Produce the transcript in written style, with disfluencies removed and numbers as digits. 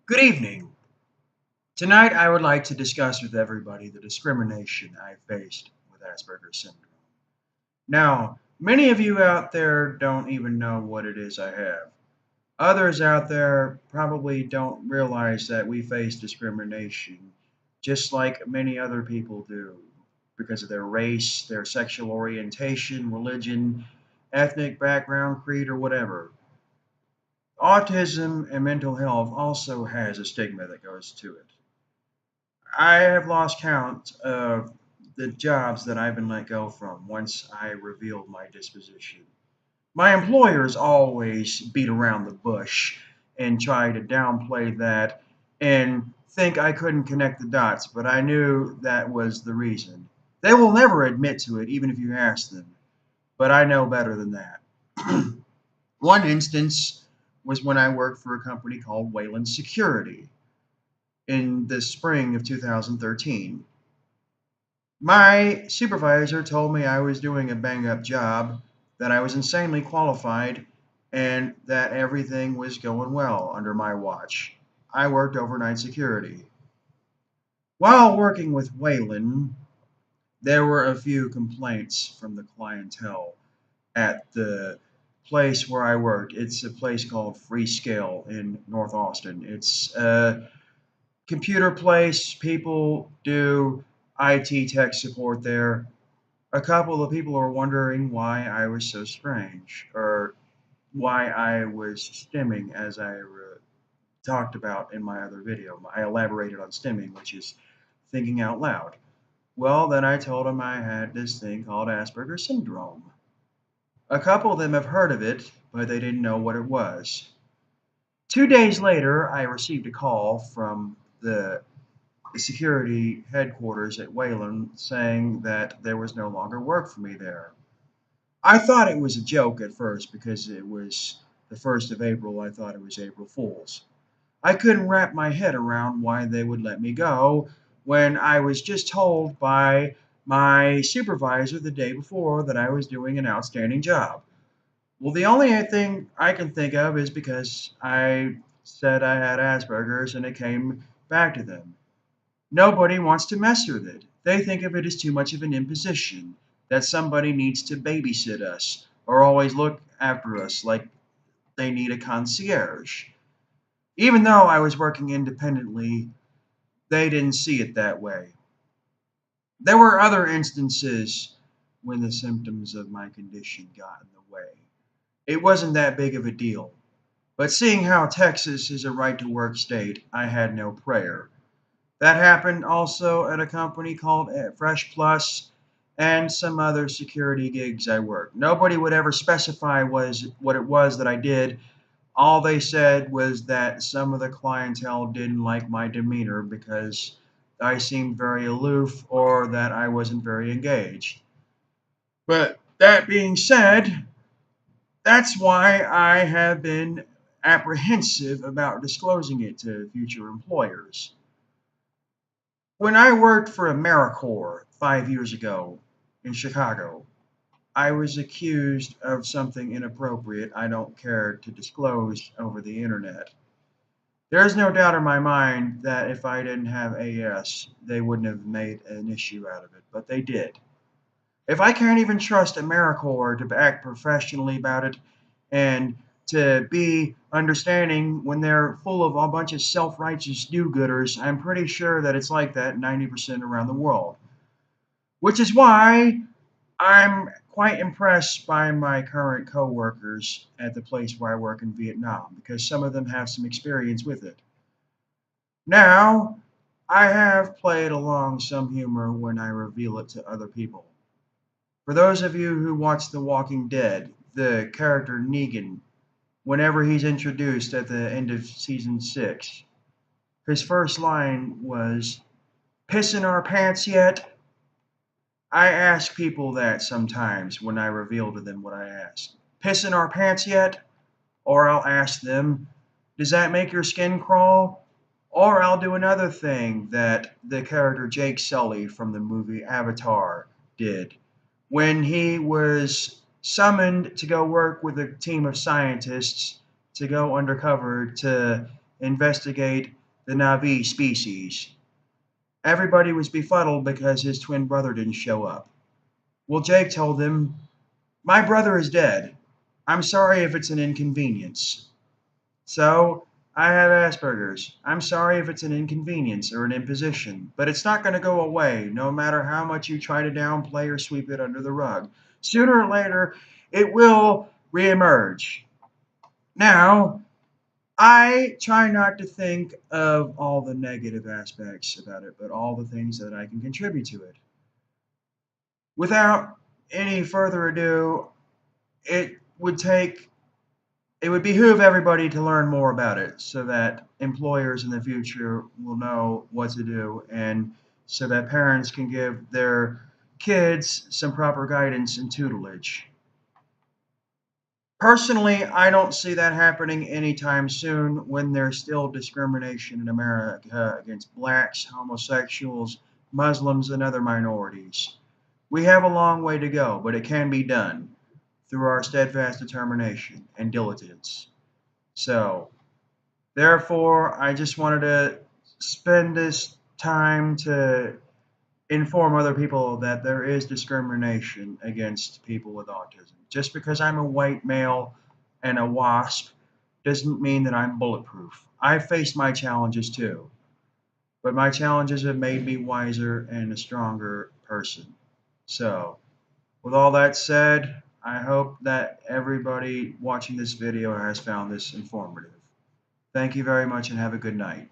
Good evening. Tonight, I would like to discuss with everybody the discrimination I faced with Asperger syndrome. Now, many of you out there don't even know what it is I have. Others out there probably don't realize that we face discrimination just like many other people do because of their race, their sexual orientation, religion, ethnic background, creed, or whatever. Autism and mental health also has a stigma that goes to it. I have lost count of the jobs that I've been let go from once I revealed my disposition. My employers always beat around the bush and try to downplay that and think I couldn't connect the dots, but I knew that was the reason. They will never admit to it, even if you ask them, but I know better than that. One instance was when I worked for a company called Wayland Security in the spring of 2013. My supervisor told me I was doing a bang up job, that I was insanely qualified, and that everything was going well under my watch. I worked overnight security. While working with Waylon, there were a few complaints from the clientele at the place where I worked. It's a place called Freescale in North Austin. It's a computer place. People do IT tech support there. A couple of people are wondering why I was so strange, or why I was stimming, as I talked about in my other video. I elaborated on stimming, which is thinking out loud. Well, then I told them I had this thing called Asperger syndrome. A couple of them have heard of it, but they didn't know what it was. 2 days later, I received a call from the security headquarters at Wayland saying that there was no longer work for me there. I thought it was a joke at first because it was the 1st of April. I thought it was April Fool's. I couldn't wrap my head around why they would let me go when I was just told by my supervisor the day before that I was doing an outstanding job. Well, the only thing I can think of is because I said I had Asperger's and it came back to them. Nobody wants to mess with it. They think of it as too much of an imposition, that somebody needs to babysit us or always look after us like they need a concierge. Even though I was working independently, they didn't see it that way. There were other instances when the symptoms of my condition got in the way. It wasn't that big of a deal. But seeing how Texas is a right to work state, I had no prayer. That happened also at a company called Fresh Plus and some other security gigs I worked. Nobody would ever specify what it was that I did. All they said was that some of the clientele didn't like my demeanor because I seemed very aloof or that I wasn't very engaged. But that being said, that's why I have been apprehensive about disclosing it to future employers. When I worked for AmeriCorps 5 years ago in Chicago, I was accused of something inappropriate I don't care to disclose over the internet. There is no doubt in my mind that if I didn't have AS, they wouldn't have made an issue out of it, but they did. If I can't even trust AmeriCorps to act professionally about it and to be understanding when they're full of a bunch of self-righteous do-gooders, I'm pretty sure that it's like that 90% around the world. Which is why I'm quite impressed by my current coworkers at the place where I work in Vietnam, because some of them have some experience with it. Now, I have played along some humor when I reveal it to other people. For those of you who watch The Walking Dead, the character Negan, whenever he's introduced at the end of season 6, his first line was, "Pissing our pants yet?" I ask people that sometimes when I reveal to them what I ask. "Pissing our pants yet?" Or I'll ask them, "Does that make your skin crawl?" Or I'll do another thing that the character Jake Sully from the movie Avatar did. When he was summoned to go work with a team of scientists to go undercover to investigate the Na'vi species. Everybody was befuddled because his twin brother didn't show up. Well, Jake told him, "My brother is dead. I'm sorry if it's an inconvenience." So, I have Asperger's. I'm sorry if it's an inconvenience or an imposition, but it's not going to go away no matter how much you try to downplay or sweep it under the rug. Sooner or later, it will reemerge. Now, I try not to think of all the negative aspects about it, but all the things that I can contribute to it. Without any further ado, it would take it would behoove everybody to learn more about it so that employers in the future will know what to do and so that parents can give their kids some proper guidance and tutelage. Personally, I don't see that happening anytime soon when there's still discrimination in America against blacks, homosexuals, Muslims, and other minorities. We have a long way to go, but it can be done through our steadfast determination and diligence. So, therefore, I just wanted to spend this time to inform other people that there is discrimination against people with autism. Just because I'm a white male and a WASP doesn't mean that I'm bulletproof. I've faced my challenges too, but my challenges have made me wiser and a stronger person. So, with all that said, I hope that everybody watching this video has found this informative. Thank you very much and have a good night.